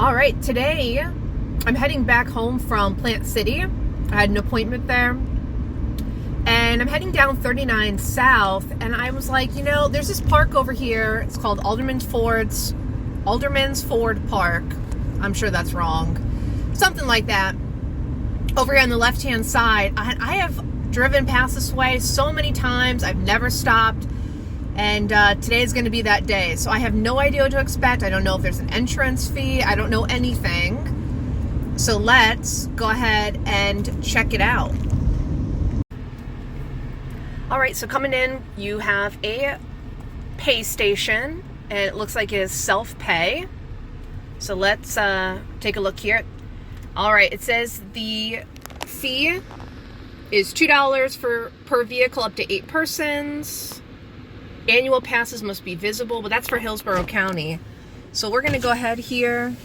All right, today I'm heading back home from Plant City. I had an appointment there. And I'm heading down 39 South, and I was like, you know, there's this park over here. It's called Alderman Ford Park. I'm sure that's wrong. Something like that. Over here on the left-hand side, I have driven past this way so many times. I've never stopped. And today is going to be that day. So I have no idea what to expect. I don't know if there's an entrance fee. I don't know anything. So let's go ahead and check it out. All right, so coming in, you have a pay station, and it looks like it is self-pay. So let's take a look here. All right, it says the fee is $2 per vehicle up to 8 persons. Annual passes must be visible, but that's for Hillsborough County. So we're going to go ahead here.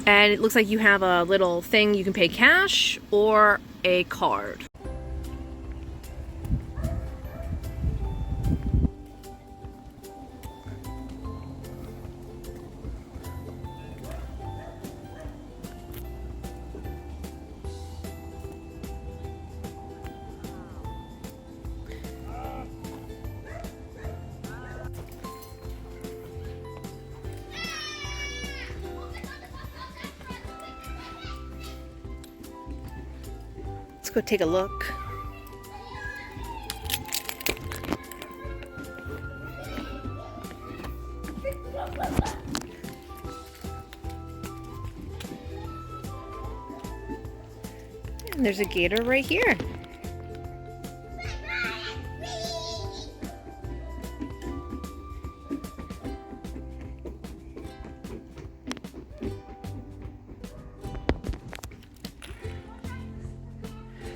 And it looks like you have a little thing you can pay cash or a card. Let's go take a look. And there's a gator right here.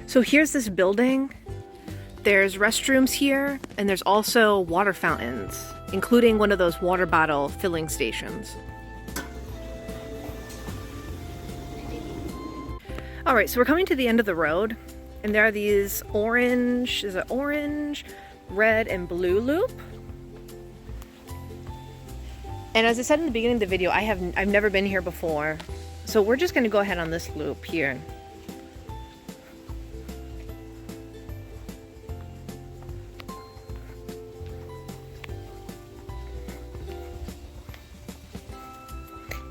So here's this building. There's restrooms here, and there's also water fountains, including one of those water bottle filling stations. All right, so we're coming to the end of the road, and there are these orange, is it orange, red, and blue loop? And as I said in the beginning of the video, I've never been here before. So we're just gonna go ahead on this loop here.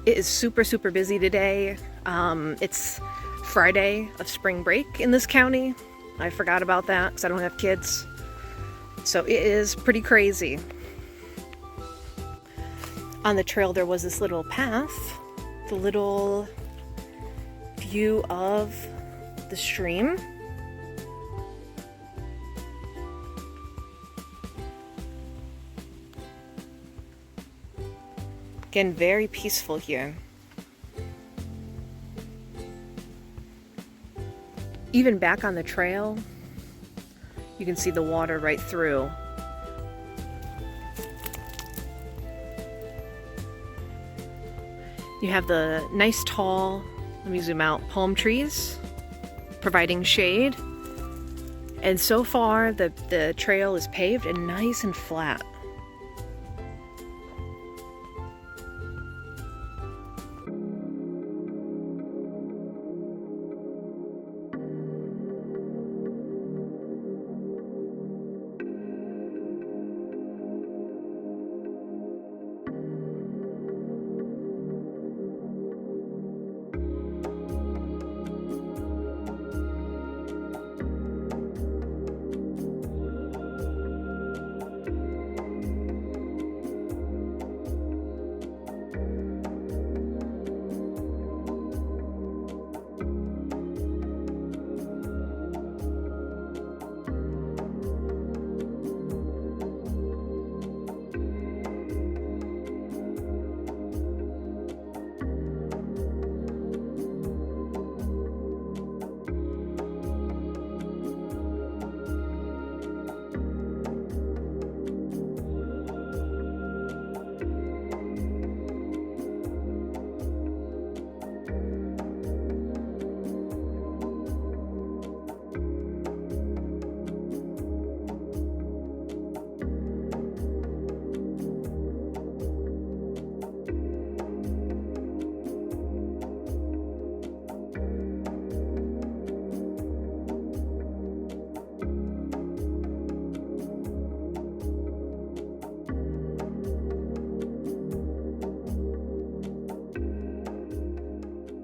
It is super, super busy today. It's Friday of spring break in this county. I forgot about that because I don't have kids. So it is pretty crazy. On the trail there was this little path, the little view of the stream. Again, very peaceful here. Even back on the trail, you can see the water right through. You have the nice tall, let me zoom out, palm trees providing shade. And so far, the trail is paved and nice and flat.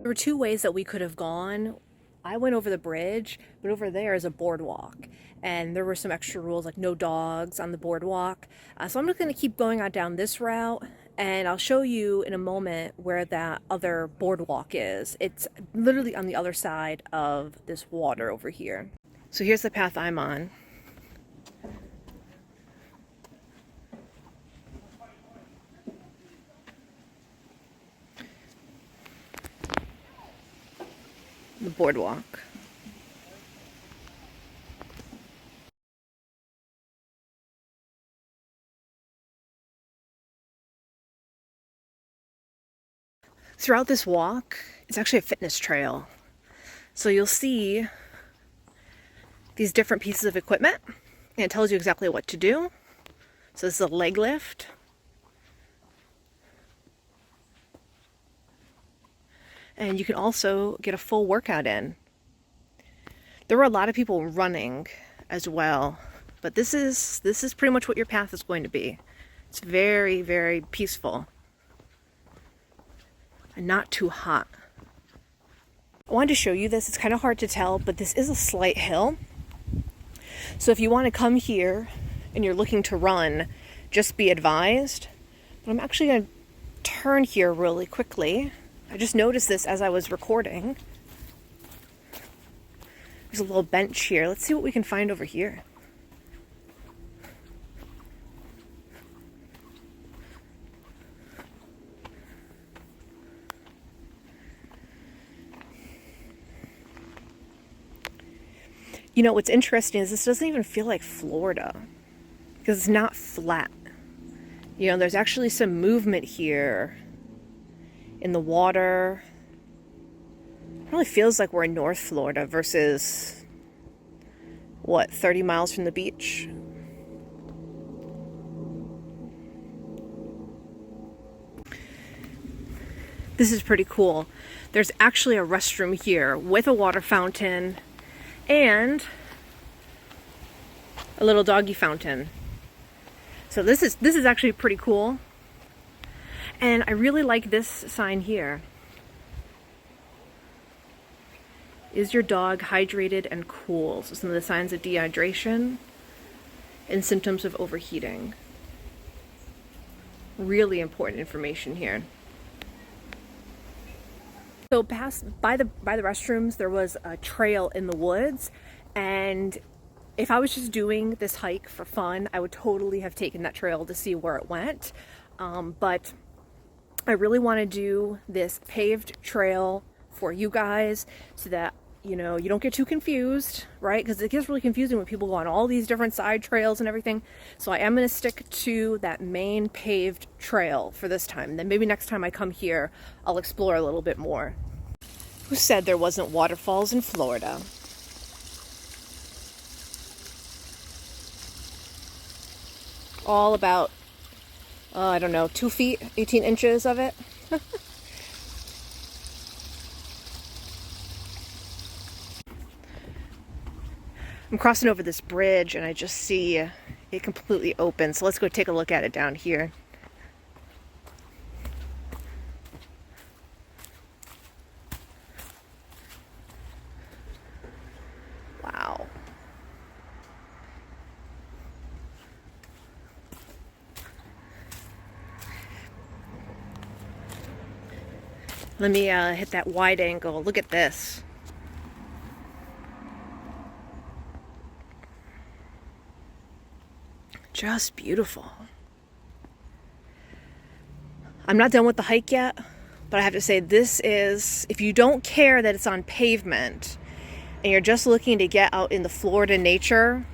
There were two ways that we could have gone. I went over the bridge, but over there is a boardwalk. And there were some extra rules like no dogs on the boardwalk. So I'm just going to keep going on down this route, and I'll show you in a moment where that other boardwalk is. It's literally on the other side of this water over here. So here's the path I'm on. The boardwalk. Throughout this walk, it's actually a fitness trail. So you'll see these different pieces of equipment, and it tells you exactly what to do. So this is a leg lift. And you can also get a full workout in. There were a lot of people running as well, but this is pretty much what your path is going to be. It's very, very peaceful and not too hot. I wanted to show you this. It's kind of hard to tell, but this is a slight hill. So if you want to come here and you're looking to run, just be advised. But I'm actually going to turn here really quickly. I just noticed this as I was recording. There's a little bench here. Let's see what we can find over here. You know, what's interesting is this doesn't even feel like Florida because it's not flat. You know, there's actually some movement here in the water. It really feels like we're in North Florida versus, what, 30 miles from the beach? This is pretty cool. There's actually a restroom here with a water fountain and a little doggy fountain. So this is actually pretty cool. And I really like this sign here. Is your dog hydrated and cool? So some of the signs of dehydration and symptoms of overheating. Really important information here. So by the restrooms, there was a trail in the woods, and if I was just doing this hike for fun, I would totally have taken that trail to see where it went. But I really want to do this paved trail for you guys so that, you know, you don't get too confused, right? Because it gets really confusing when people go on all these different side trails and everything. So I am going to stick to that main paved trail for this time. Then maybe next time I come here, I'll explore a little bit more. Who said there wasn't waterfalls in Florida? All about, I don't know, 2 feet, 18 inches of it. I'm crossing over this bridge and I just see it completely open. So let's go take a look at it down here. Wow. Let me hit that wide angle. Look at this. Just beautiful. I'm not done with the hike yet, but I have to say this is, if you don't care that it's on pavement and you're just looking to get out in the Florida nature,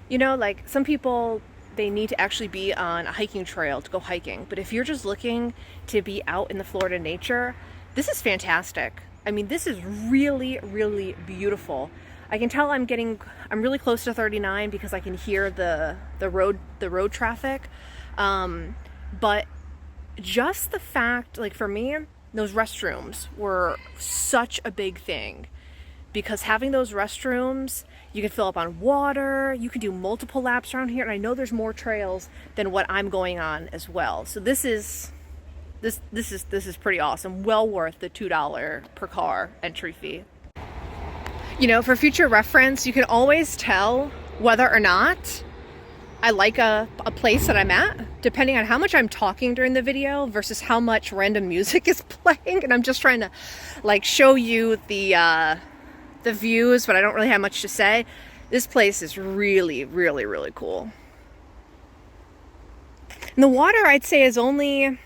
you know, like some people, they need to actually be on a hiking trail to go hiking. But if you're just looking to be out in the Florida nature, this is fantastic. I mean, this is really, really beautiful. I can tell I'm really close to 39 because I can hear the road traffic. But just the fact, like for me, those restrooms were such a big thing, because having those restrooms, you can fill up on water, you can do multiple laps around here, and I know there's more trails than what I'm going on as well. So this is This is pretty awesome. Well worth the $2 per car entry fee. You know, for future reference, you can always tell whether or not I like a place that I'm at, depending on how much I'm talking during the video versus how much random music is playing. And I'm just trying to like show you the views, but I don't really have much to say. This place is really, really, really cool. And the water, I'd say, is only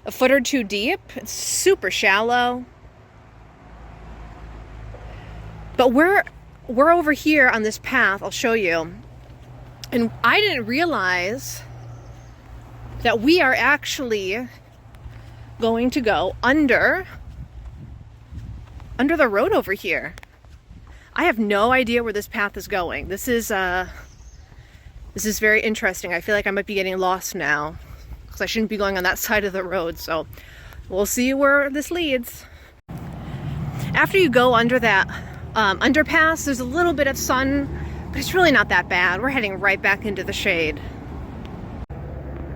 a foot or two deep. It's super shallow. But we're over here on this path, I'll show you. And I didn't realize that we are actually going to go under the road over here. I have no idea where this path is going. This is very interesting. I feel like I might be getting lost now because I shouldn't be going on that side of the road. So we'll see where this leads. After you go under that underpass, there's a little bit of sun, but it's really not that bad. We're heading right back into the shade.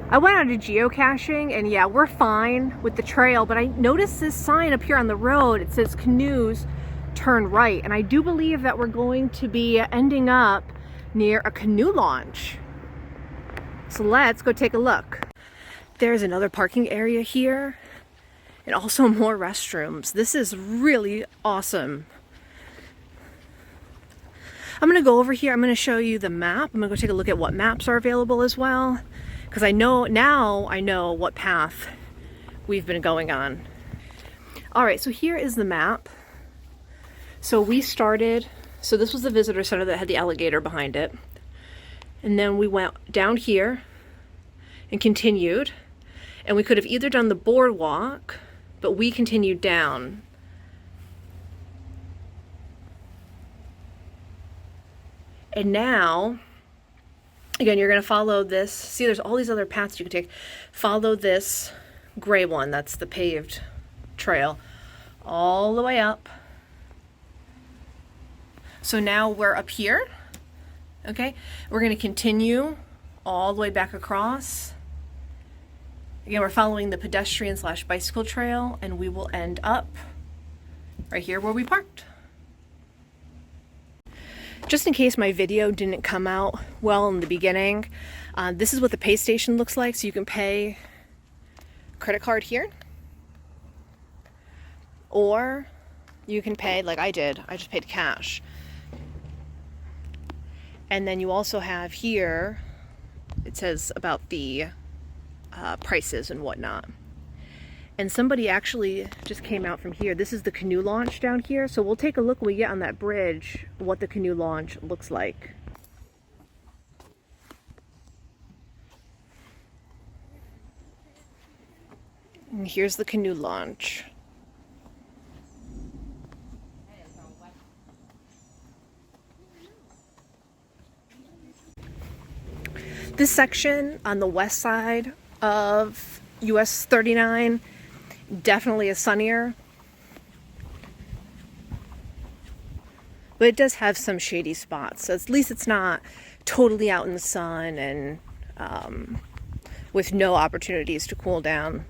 I went out to geocaching, and yeah, we're fine with the trail, but I noticed this sign up here on the road. It says canoes turn right, and I do believe that we're going to be ending up near a canoe launch. So let's go take a look. There's another parking area here, and also more restrooms. This is really awesome. I'm gonna go over here. I'm gonna show you the map. I'm gonna go take a look at what maps are available as well, because I know what path we've been going on. All right, so here is the map. So we started, so this was the visitor center that had the alligator behind it. And then we went down here and continued. And we could have either done the boardwalk, but we continued down. And now, again, you're gonna follow this. See, there's all these other paths you can take. Follow this gray one, that's the paved trail, all the way up. So now we're up here, okay? We're gonna continue all the way back across. Again, we're following the pedestrian / bicycle trail, and we will end up right here where we parked. Just in case my video didn't come out well in the beginning, this is what the pay station looks like. So you can pay credit card here, or you can pay like I did. I just paid cash. And then you also have here, it says about the prices and whatnot. And somebody actually just came out from here. This is the canoe launch down here. So we'll take a look when we get on that bridge what the canoe launch looks like. And here's the canoe launch. This section on the west side of US 39 definitely is sunnier, but it does have some shady spots. So at least it's not totally out in the sun and with no opportunities to cool down.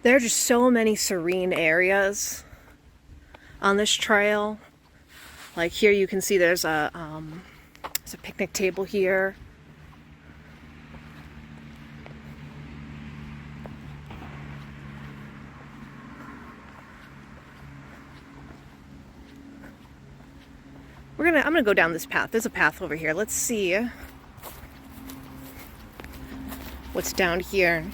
There are just so many serene areas on this trail. Like here you can see there's a picnic table here. I'm gonna go down this path. There's a path over here. Let's see what's down here.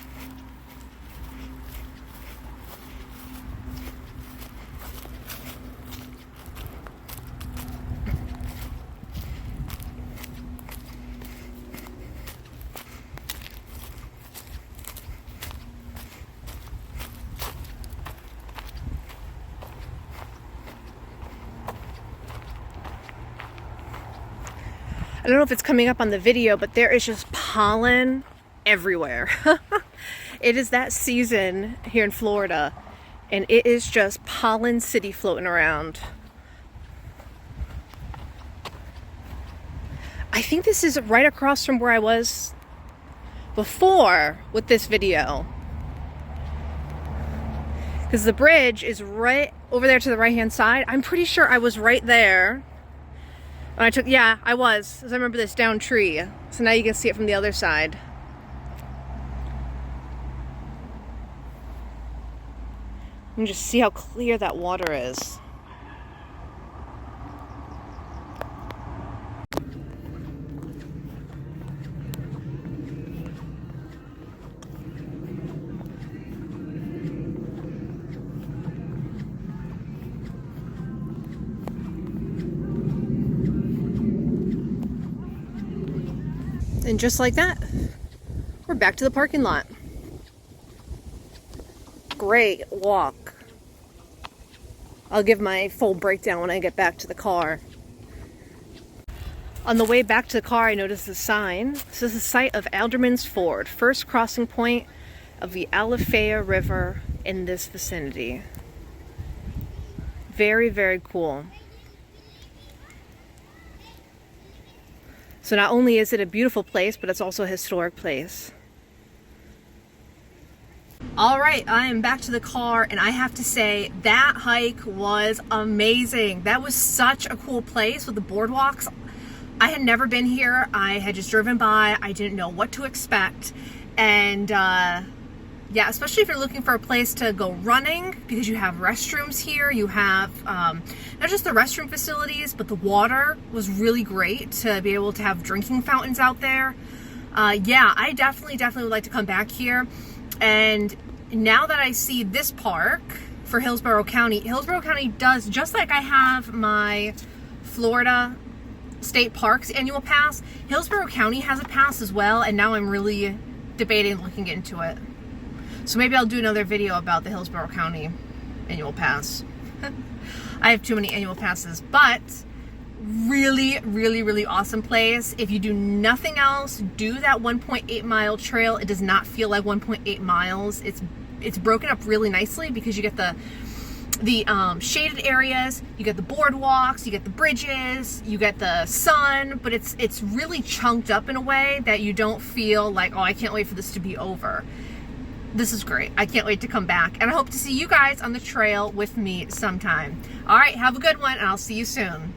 I don't know if it's coming up on the video, but there is just pollen everywhere. It is that season here in Florida, and it is just pollen city floating around. I think this is right across from where I was before with this video, because the bridge is right over there to the right hand side. I'm pretty sure I was right there. Yeah, I was. As I remember this down tree. So now you can see it from the other side. You can just see how clear that water is. And just like that, we're back to the parking lot. Great walk. I'll give my full breakdown when I get back to the car. On the way back to the car, I noticed a sign. This is the site of Alderman Ford, first crossing point of the Alafaya River in this vicinity. Very, very cool. So not only is it a beautiful place, but it's also a historic place. All right, I am back to the car, and I have to say that hike was amazing. That was such a cool place with the boardwalks. I had never been here. I had just driven by. I didn't know what to expect. And yeah, especially if you're looking for a place to go running, because you have restrooms here. You have not just the restroom facilities, but the water was really great to be able to have drinking fountains out there. Yeah, I definitely would like to come back here. And now that I see this park for Hillsborough County does, just like I have my Florida State Parks annual pass, Hillsborough County has a pass as well, and now I'm really debating looking into it. So maybe I'll do another video about the Hillsborough County annual pass. I have too many annual passes, but really, really, really awesome place. If you do nothing else, do that 1.8 mile trail. It does not feel like 1.8 miles. It's broken up really nicely because you get the shaded areas, you get the boardwalks, you get the bridges, you get the sun, but it's really chunked up in a way that you don't feel like, oh, I can't wait for this to be over. This is great. I can't wait to come back, and I hope to see you guys on the trail with me sometime. All right, have a good one, and I'll see you soon.